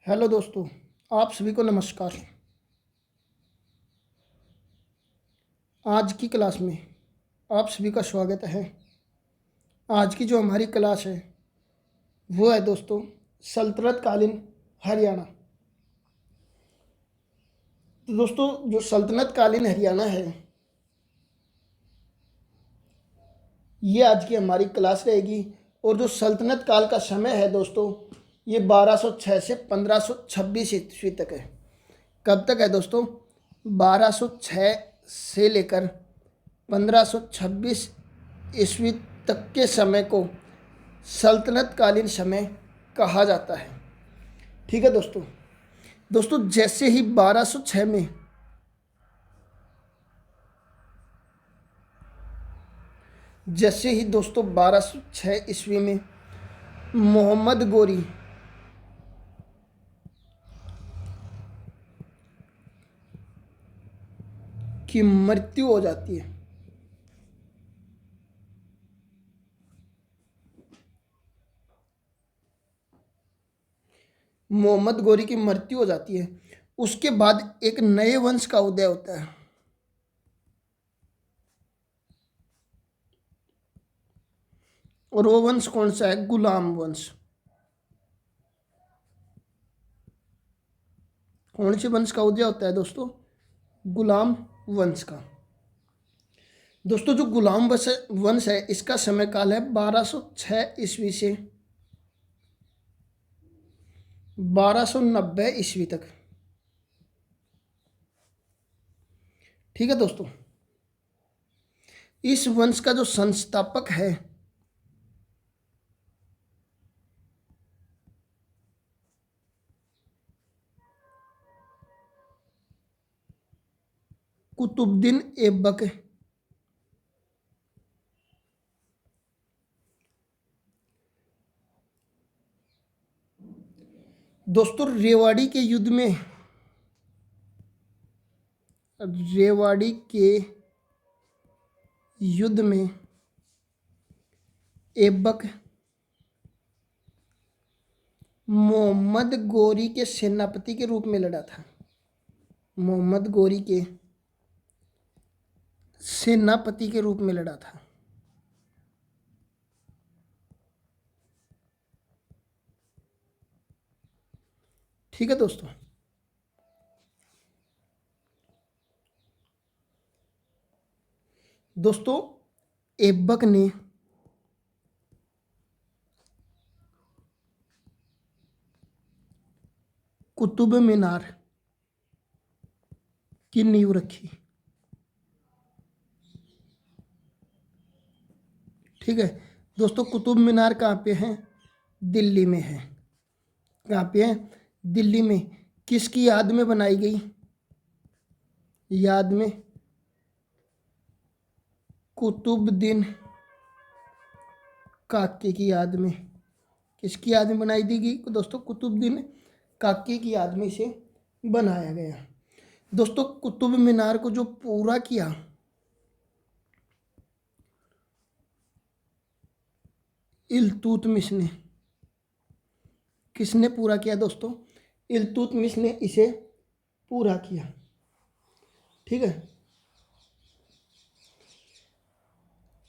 Hello दोस्तों, आप सभी को नमस्कार। आज की क्लास में आप सभी का स्वागत है। आज की जो हमारी क्लास है वो है दोस्तों सल्तनत कालीन हरियाणा। तो दोस्तों जो सल्तनत कालीन हरियाणा है ये आज की हमारी क्लास रहेगी। और जो सल्तनत काल का समय है दोस्तों ये 1206 से 1526 ईस्वी तक है। कब तक है दोस्तों? 1206 से लेकर 1526 ईस्वी तक के समय को सल्तनत कालीन समय कहा जाता है। ठीक है दोस्तों। दोस्तों जैसे ही दोस्तों 1206 ईस्वी में मोहम्मद गोरी की मृत्यु हो जाती है। मोहम्मद गोरी की मृत्यु हो जाती है उसके बाद एक नए वंश का उदय होता है। और वो वंश कौन सा है? गुलाम वंश। कौन से वंश का उदय होता है दोस्तों? गुलाम वंश का। दोस्तों जो गुलाम वंश है इसका समय काल है 1206 ईस्वी से 1290 ईस्वी तक। ठीक है दोस्तों। इस वंश का जो संस्थापक है कुतुबुद्दीन ऐबक। दोस्तों रेवाड़ी के युद्ध में ऐबक मोहम्मद गोरी के सेनापति के रूप में लड़ा था। मोहम्मद गोरी के सेनापति के रूप में लड़ा था। ठीक है दोस्तों। दोस्तों ऐबक ने कुतुब मीनार की नींव रखी। ठीक है दोस्तों। कुतुब मीनार कहाँ पे है? दिल्ली में है। कहाँ पे है? दिल्ली में। किसकी याद में बनाई गई? याद में कुतुबुद्दीन काके की याद में। किसकी याद में बनाई दी गई दोस्तों? कुतुबुद्दीन काके की याद में इसे बनाया गया। दोस्तों कुतुब मीनार को जो पूरा किया इल्तुतमिश ने। किसने पूरा किया दोस्तों? इल्तुतमिश ने इसे पूरा किया। ठीक है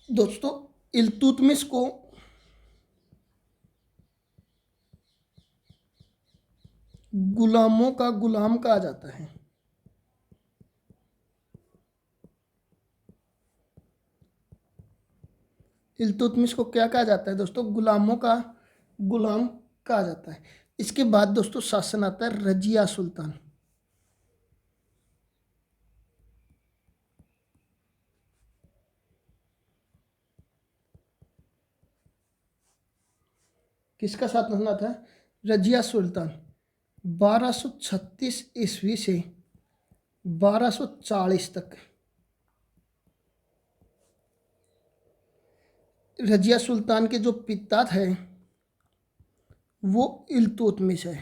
दोस्तों। इल्तुतमिश को गुलामों का गुलाम कहा जाता है। इल्तुतमिश को क्या कहा जाता है दोस्तों? गुलामों का गुलाम कहा जाता है। इसके बाद दोस्तों शासन आता है रजिया सुल्तान। किसका शासन आता है? रजिया सुल्तान। 1236 ईस्वी से 1240 तक रजिया सुल्तान के जो पिता थे वो इल्तुतमिश है।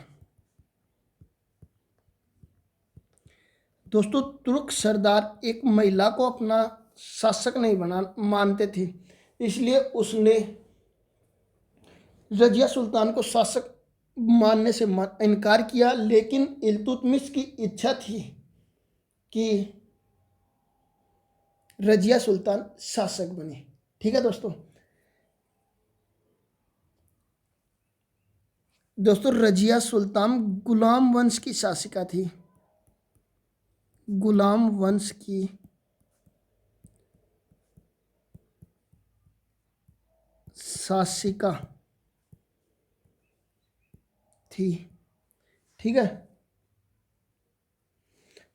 दोस्तों तुर्क सरदार एक महिला को अपना शासक नहीं बना मानते थे, इसलिए उसने रजिया सुल्तान को शासक मानने से इनकार किया, लेकिन इल्तुतमिश की इच्छा थी कि रजिया सुल्तान शासक बने। ठीक है दोस्तों। दोस्तों रजिया सुल्तान गुलाम वंश की शासिका थी, गुलाम वंश की शासिका थी। ठीक है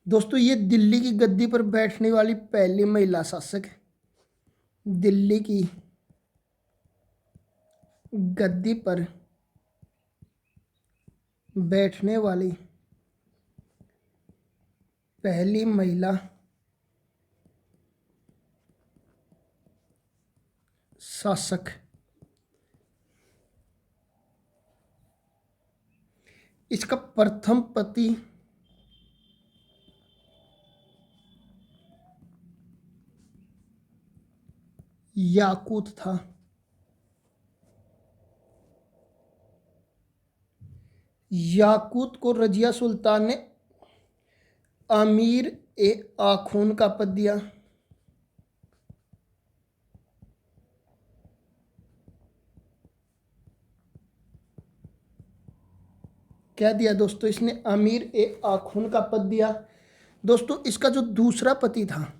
दोस्तों, ये दिल्ली की गद्दी पर बैठने वाली पहली महिला शासक है। दिल्ली की गद्दी पर बैठने वाली पहली महिला शासक। इसका प्रथम पति याकूत था। याकूत को रजिया सुल्तान ने अमीर ए आखून का पद दिया। क्या दिया दोस्तों? इसने अमीर ए आखून का पद दिया। दोस्तों इसका जो दूसरा पति था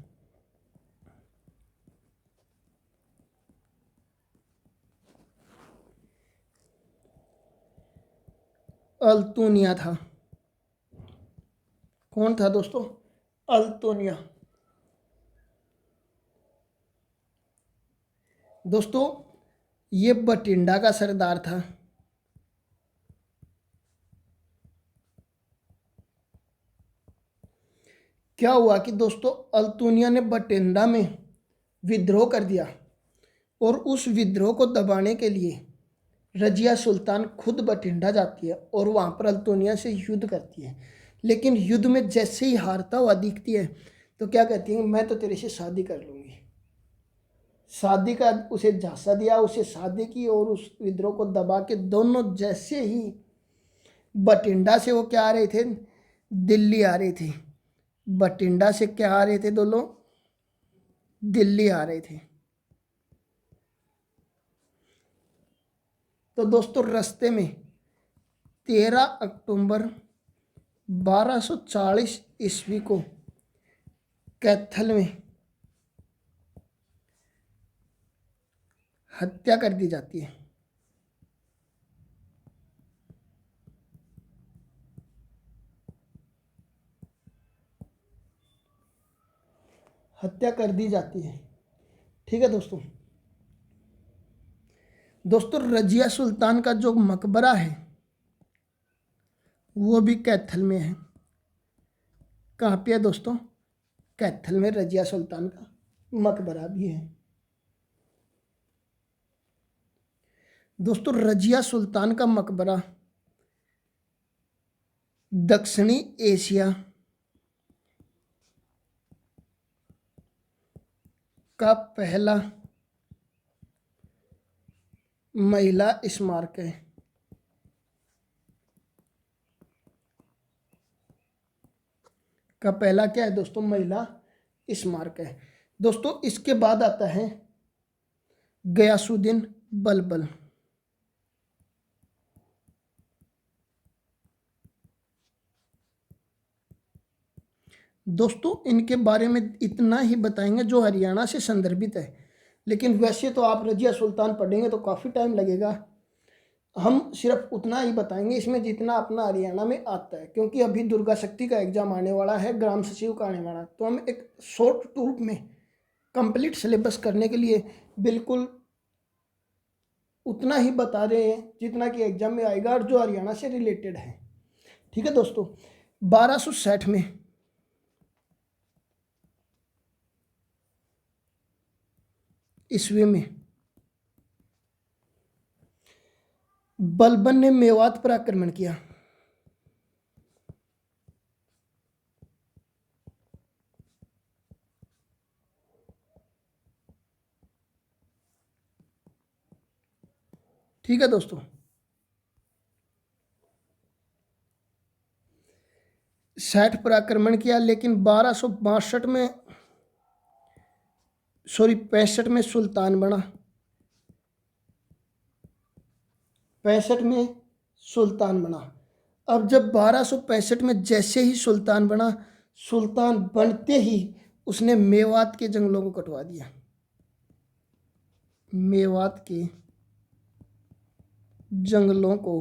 अल्तुनिया था। कौन था दोस्तों? अल्तुनिया। दोस्तों ये बठिंडा का सरदार था। क्या हुआ कि दोस्तों अल्तुनिया ने बठिंडा में विद्रोह कर दिया, और उस विद्रोह को दबाने के लिए रजिया सुल्तान खुद बठिंडा जाती है और वहाँ पर अल्तुनिया से युद्ध करती है। लेकिन युद्ध में जैसे ही हारता हुआ दिखती है तो क्या कहती है, मैं तो तेरे से शादी कर लूँगी। शादी का उसे झांसा दिया, उसे शादी की, और उस विद्रोह को दबा के दोनों जैसे ही बठिंडा से वो क्या आ रहे थे, दिल्ली आ रहे थे। बठिंडा से क्या आ रहे थे दोनों? दिल्ली आ रहे थे। तो दोस्तों रास्ते में 13 अक्टूबर 1240 ईस्वी को कैथल में हत्या कर दी जाती है। हत्या कर दी जाती है। ठीक है दोस्तों। दोस्तों रजिया सुल्तान का जो मकबरा है वो भी कैथल में है। कहाँ पे है दोस्तों? कैथल में रजिया सुल्तान का मकबरा भी है। दोस्तों रजिया सुल्तान का मकबरा दक्षिणी एशिया का पहला महिला स्मारक है। का पहला क्या है दोस्तों? महिला स्मारक है। दोस्तों इसके बाद आता है गयासुद्दीन बलबल। दोस्तों इनके बारे में इतना ही बताएंगे जो हरियाणा से संदर्भित है, लेकिन वैसे तो आप रजिया सुल्तान पढ़ेंगे तो काफ़ी टाइम लगेगा। हम सिर्फ उतना ही बताएंगे इसमें जितना अपना हरियाणा में आता है, क्योंकि अभी दुर्गा शक्ति का एग्जाम आने वाला है, ग्राम सचिव का आने वाला है, तो हम एक शॉर्ट टूर में कंप्लीट सिलेबस करने के लिए बिल्कुल उतना ही बता रहे हैं जितना कि एग्जाम में आएगा और जो हरियाणा से रिलेटेड है। ठीक है दोस्तों। 1260 में ईस्वी में बलबन ने मेवात पर आक्रमण किया। ठीक है दोस्तों। 60 पर आक्रमण किया, लेकिन 1262 में 65 में सुल्तान बना। 65 में सुल्तान बना। अब जब 1265 में जैसे ही सुल्तान बना, सुल्तान बनते ही उसने मेवात के जंगलों को कटवा दिया। मेवात के जंगलों को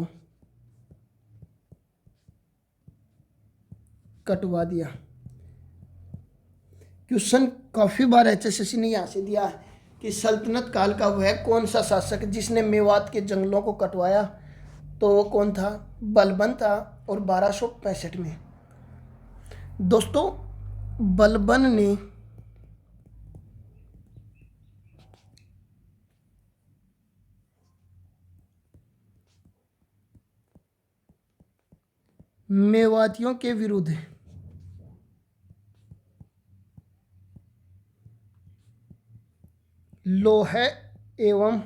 कटवा दिया। क्वेश्चन काफ़ी बार HSSC ने यहाँ से दिया है कि सल्तनत काल का वह कौन सा शासक जिसने मेवात के जंगलों को कटवाया, तो वो कौन था? बलबन था। और 1265 में दोस्तों बलबन ने मेवातियों के विरुद्ध लोहे एवं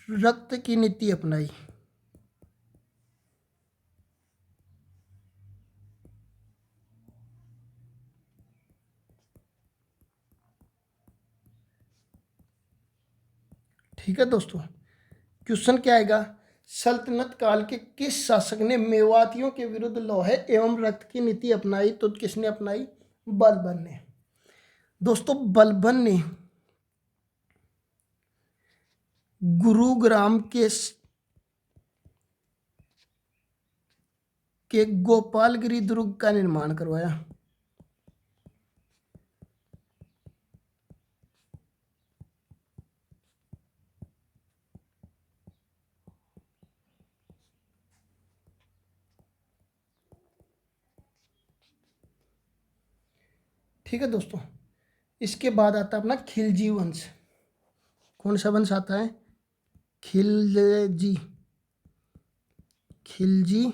रक्त की नीति अपनाई। ठीक है दोस्तों, क्वेश्चन क्या आएगा? सल्तनत काल के किस शासक ने मेवातियों के विरुद्ध लोहे एवं रक्त की नीति अपनाई? तो किसने अपनाई? बलबन ने। दोस्तों बलबन ने गुरुग्राम के गोपालगिरी दुर्ग का निर्माण करवाया। ठीक है दोस्तों, इसके बाद आता है अपना खिलजी वंश। कौन सा वंश आता है? खिलजी। खिलजी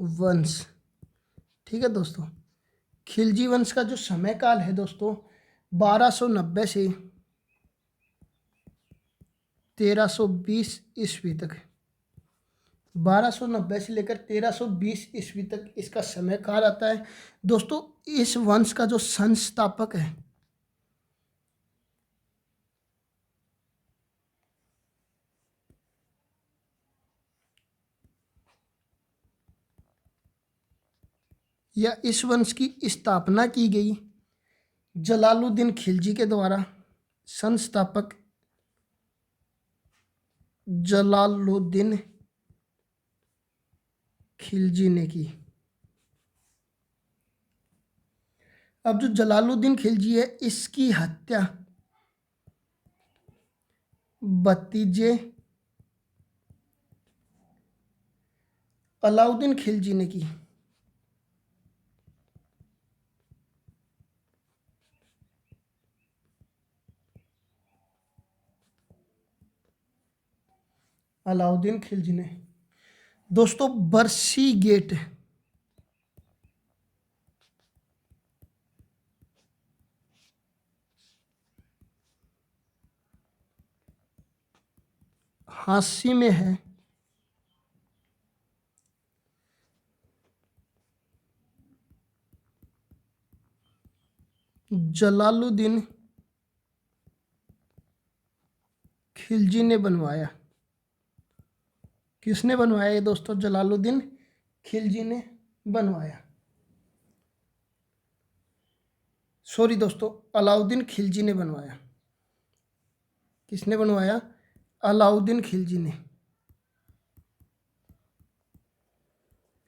वंश। ठीक है दोस्तों, खिलजी वंश का जो समय काल है दोस्तों 1290 से 1320 ईस्वी तक। 1290 से लेकर 1320 ईस्वी तक इसका समय काल आता है। दोस्तों इस वंश का जो संस्थापक है या इस वंश की स्थापना की गई जलालुद्दीन खिलजी के द्वारा। संस्थापक जलालुद्दीन खिलजी ने की। अब जो जलालुद्दीन खिलजी है इसकी हत्या भतीजे अलाउद्दीन खिलजी ने की। अलाउद्दीन खिलजी ने। दोस्तों बरसी गेट हांसी में है। जलालुद्दीन खिलजी ने बनवाया। किसने बनवाया ये दोस्तों? जलालुद्दीन खिलजी ने बनवाया। सॉरी दोस्तों, अलाउद्दीन खिलजी ने बनवाया। किसने बनवाया? अलाउद्दीन खिलजी ने।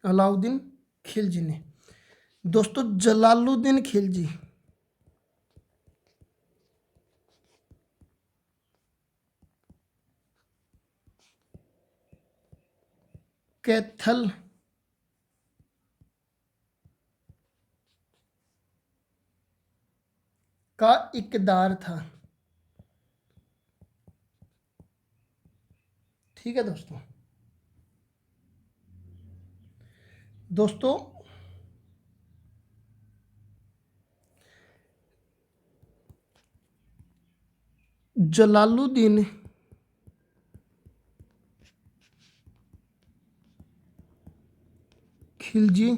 अलाउद्दीन खिलजी ने। दोस्तों जलालुद्दीन खिलजी कैथल का इकदार था। ठीक है दोस्तों। दोस्तों जलालुद्दीन खिलजी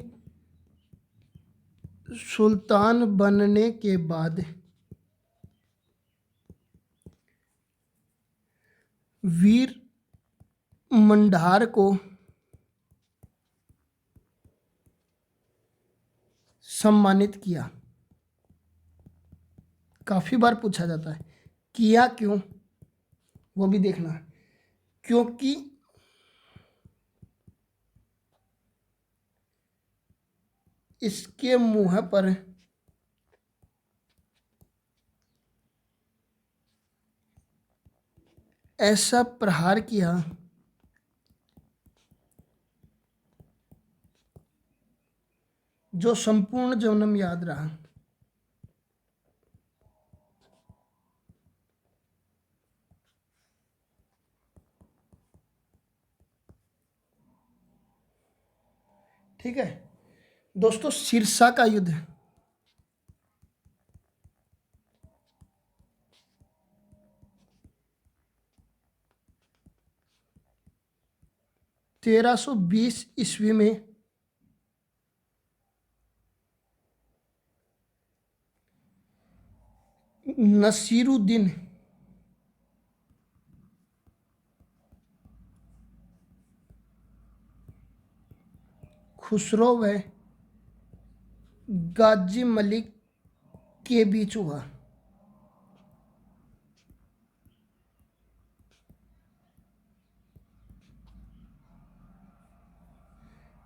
सुल्तान बनने के बाद वीर मंडार को सम्मानित किया। काफी बार पूछा जाता है किया क्यों, वो भी देखना है। क्योंकि इसके मुंह पर ऐसा प्रहार किया जो संपूर्ण जन्म याद रहा। ठीक है दोस्तों, सिरसा का युद्ध 1320 ईस्वी में नसीरुद्दीन खुसरो व गाजी मलिक के बीच हुआ।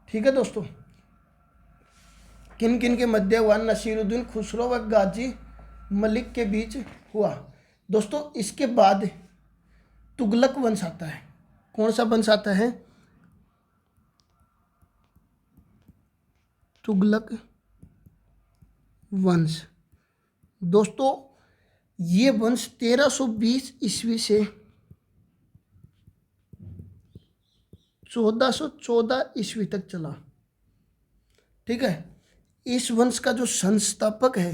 ठीक है दोस्तों, किन किन के मध्य हुआ? नसीरुद्दीन खुसरो व गाजी मलिक के बीच हुआ। दोस्तों इसके बाद तुगलक वंश आता है। कौन सा वंश आता है? तुगलक वंश। दोस्तों ये वंश 1320 ईस्वी से 1414 ईस्वी तक चला। ठीक है, इस वंश का जो संस्थापक है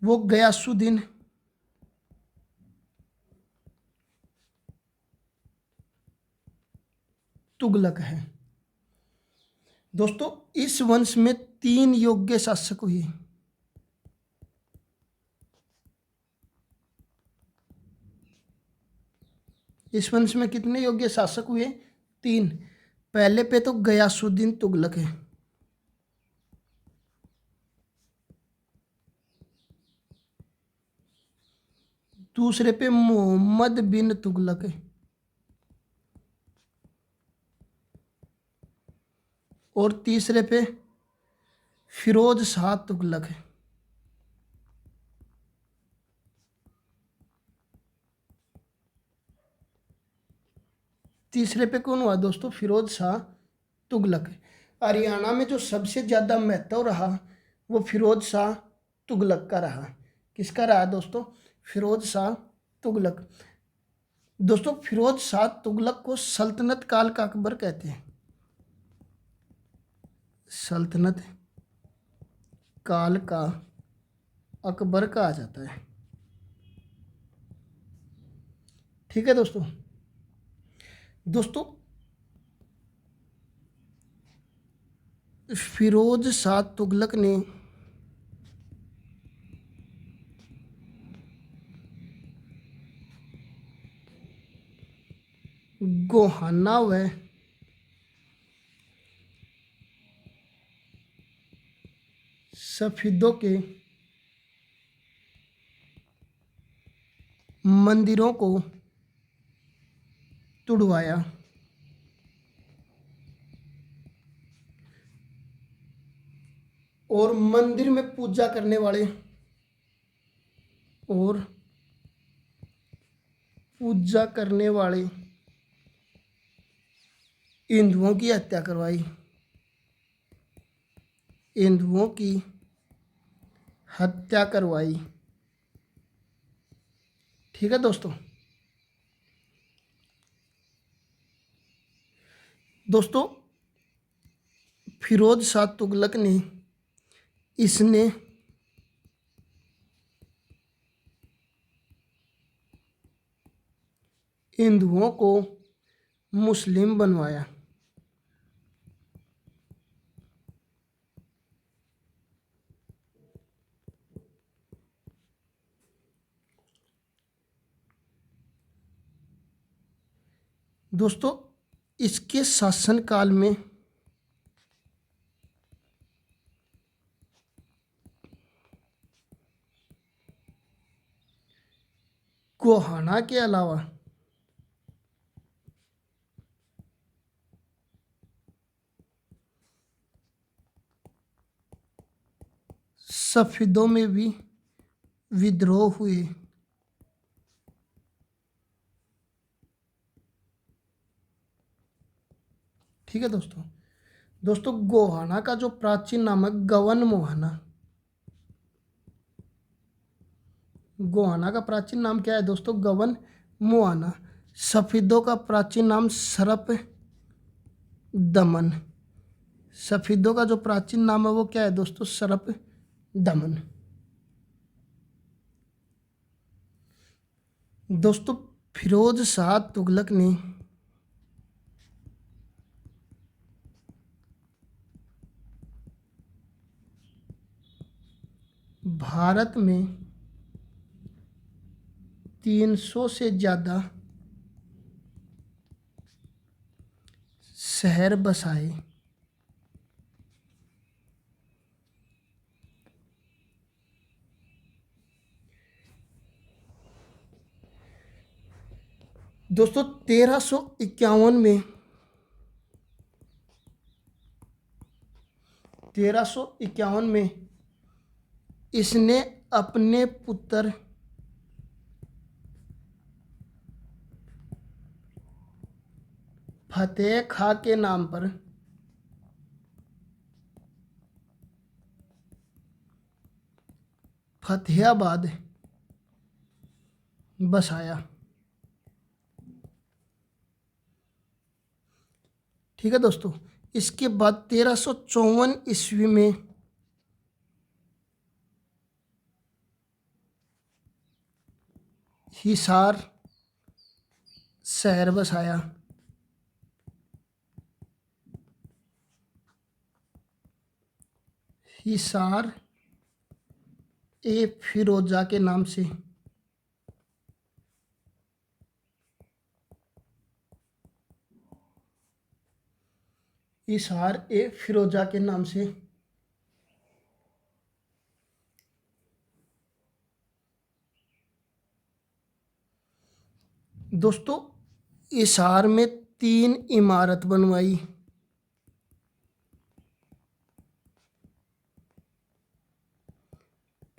वो गयासुद्दीन तुगलक है। दोस्तों इस वंश में 3 योग्य शासक हुए। इस वंश में कितने योग्य शासक हुए? 3। पहले पे तो गयासुद्दीन तुगलक है, दूसरे पे मोहम्मद बिन तुगलक है, और तीसरे पे फिरोज शाह तुगलक है। तीसरे पे कौन हुआ दोस्तों? फिरोज शाह तुगलक है। हरियाणा में जो सबसे ज़्यादा महत्व रहा वो फिरोज शाह तुगलक का रहा। किसका रहा दोस्तों? फिरोज शाह तुगलक। दोस्तों फिरोज शाह तुगलक को सल्तनत काल का अकबर कहते हैं। सल्तनत काल का अकबर कहा जाता है। ठीक है दोस्तों। दोस्तों फिरोज शाह तुगलक ने गोहाना व सफीदों के मंदिरों को तुड़वाया। और मंदिर में पूजा करने वाले हिंदुओं की हत्या करवाई। हिंदुओं की हत्या करवाई। ठीक है दोस्तों। दोस्तों फिरोज शाह तुगलक ने इसने हिंदुओं को मुस्लिम बनवाया? दोस्तों, इसके शासनकाल में गोहाना के अलावा सफेदों में भी विद्रोह हुए। ठीक है दोस्तों। दोस्तों, गोहाना का जो प्राचीन नाम है गवन मोहना। गोहाना का प्राचीन नाम क्या है दोस्तों? गवन मोहना। सफेदों का प्राचीन नाम सरप दमन। सफेदों का जो प्राचीन नाम है वो क्या है दोस्तों? सरप दमन। दोस्तों, फिरोज शाह तुगलक ने भारत में 300 से ज़्यादा शहर बसाए। दोस्तों, 1351 में इसने अपने पुत्र फतेह खां के नाम पर फतेहाबाद बसाया। ठीक है दोस्तों। इसके बाद 1354 ईस्वी में हिसार शहर बसाया। हिसार ए फिरोजा के नाम से हिसार ए फिरोजा के नाम से दोस्तों, हिसार में 3 इमारत बनवाई।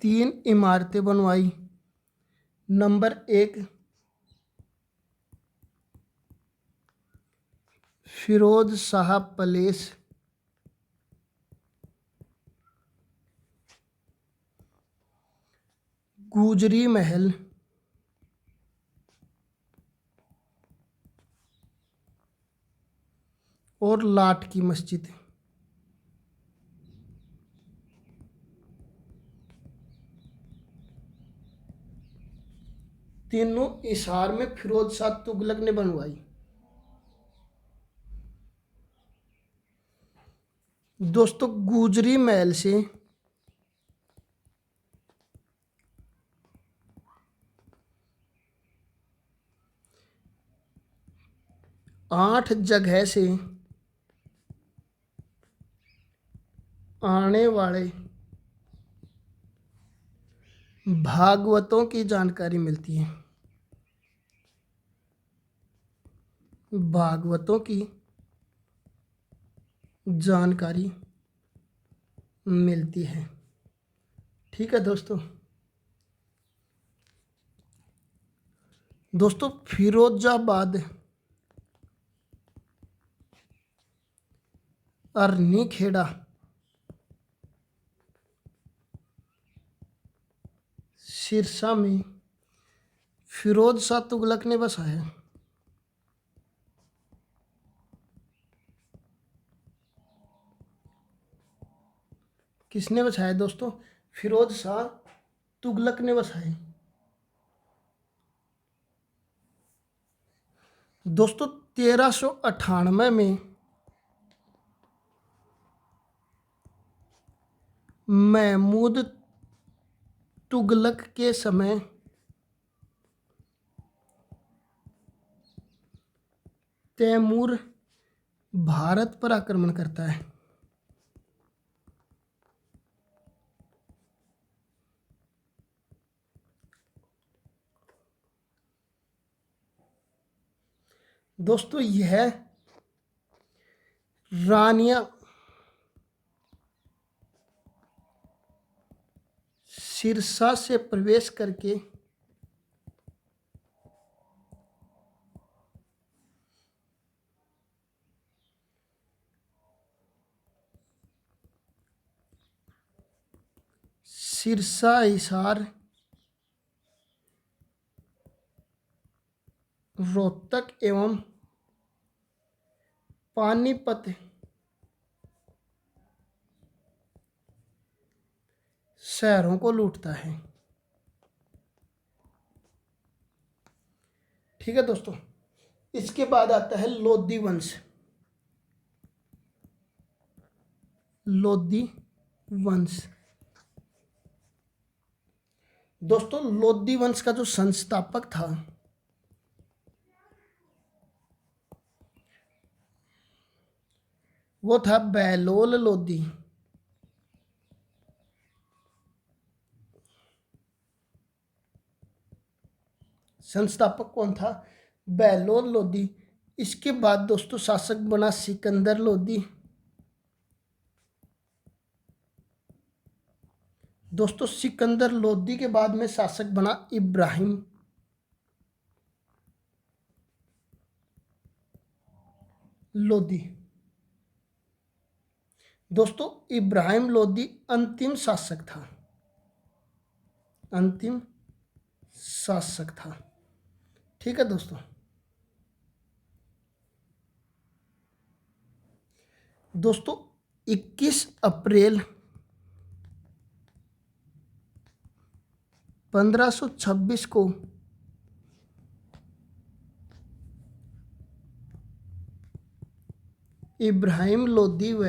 तीन इमारतें बनवाई। Number 1 Firoz Shah palace. गुजरी महल। और लाट की मस्जिद। तीनों हिसार में फिरोज शाह तुगलक ने बनवाई। दोस्तों, गुजरी महल से 8 जगह से आने वाले भागवतों की जानकारी मिलती है। भागवतों की जानकारी मिलती है। ठीक है दोस्तों। दोस्तों, फिरोजाबाद अरनी खेड़ा सिरसा में फिरोज शाह तुगलक ने बसाया। किसने बसाया दोस्तों? फिरोज शाह तुगलक ने बसाए। दोस्तों 1398 में महमूद तुगलक के समय तैमूर भारत पर आक्रमण करता है। दोस्तों यह रानिया सिरसा से प्रवेश करके सिरसा, हिसार, रोहतक एवं पानीपत शहरों को लूटता है। ठीक है दोस्तों, इसके बाद आता है लोधी वंश। लोधी वंश दोस्तों, लोधी वंश का जो संस्थापक था वो था बहलोल लोधी। संस्थापक कौन था? बहलोल लोधी। इसके बाद दोस्तों शासक बना सिकंदर लोधी। दोस्तों सिकंदर लोधी के बाद में शासक बना इब्राहिम लोधी। दोस्तों इब्राहिम लोधी अंतिम शासक था। अंतिम शासक था। ठीक है दोस्तों, दोस्तों 21 अप्रैल 1526 को इब्राहिम लोधी व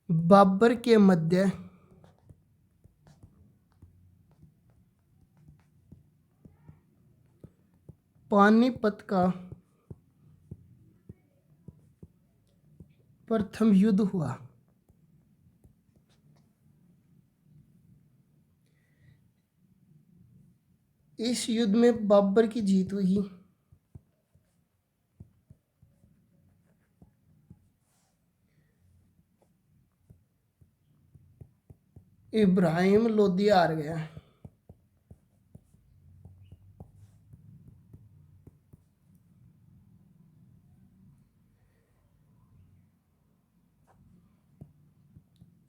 बाबर के मध्य पानीपत का प्रथम युद्ध हुआ। इस युद्ध में बाबर की जीत हुई। इब्राहिम लोधी हार गया।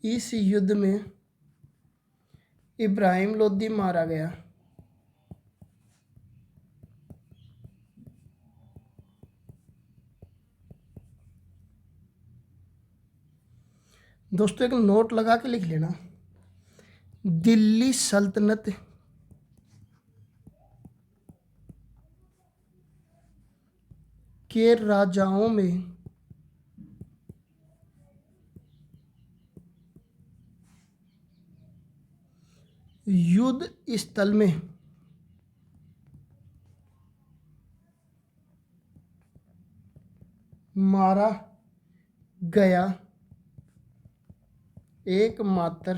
इस युद्ध में इब्राहिम लोधी मारा गया। दोस्तों एक नोट लगा के लिख लेना, दिल्ली सल्तनत के राजाओं में युद्ध स्थल में मारा गया एकमात्र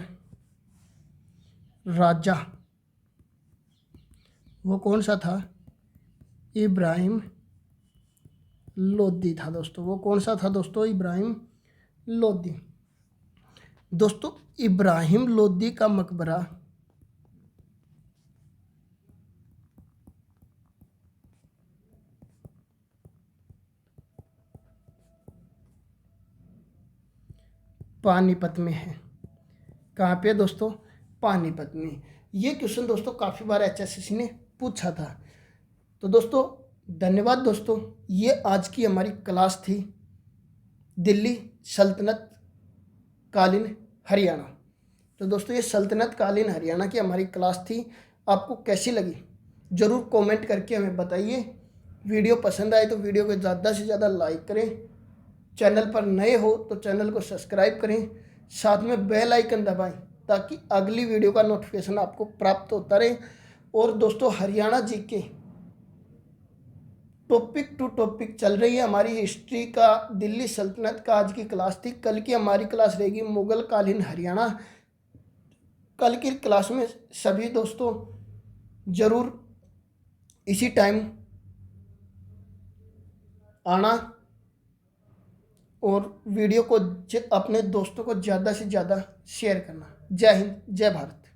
राजा वो कौन सा था? इब्राहिम लोधी था दोस्तों। वो कौन सा था दोस्तों? इब्राहिम लोधी। दोस्तों इब्राहिम लोधी का मकबरा पानीपत में है। कहाँ पे दोस्तों? पानीपत में। ये क्वेश्चन दोस्तों काफ़ी बार HSSC ने पूछा था। तो दोस्तों धन्यवाद दोस्तों, ये आज की हमारी क्लास थी दिल्ली सल्तनत कालीन हरियाणा। तो दोस्तों ये सल्तनत कालीन हरियाणा की हमारी क्लास थी। आपको कैसी लगी ज़रूर कमेंट करके हमें बताइए। वीडियो पसंद आए तो वीडियो को ज़्यादा से ज़्यादा लाइक करें। चैनल पर नए हो तो चैनल को सब्सक्राइब करें, साथ में बेल आइकन दबाएं ताकि अगली वीडियो का नोटिफिकेशन आपको प्राप्त होता रहे। और दोस्तों, हरियाणा जी के टॉपिक टू टॉपिक चल रही है हमारी हिस्ट्री का, दिल्ली सल्तनत का आज की क्लास थी। कल की हमारी क्लास रहेगी मुगल कालीन हरियाणा। कल की क्लास में सभी दोस्तों ज़रूर इसी टाइम आना और वीडियो को अपने दोस्तों को ज़्यादा से ज़्यादा शेयर करना। जय हिंद, जय भारत।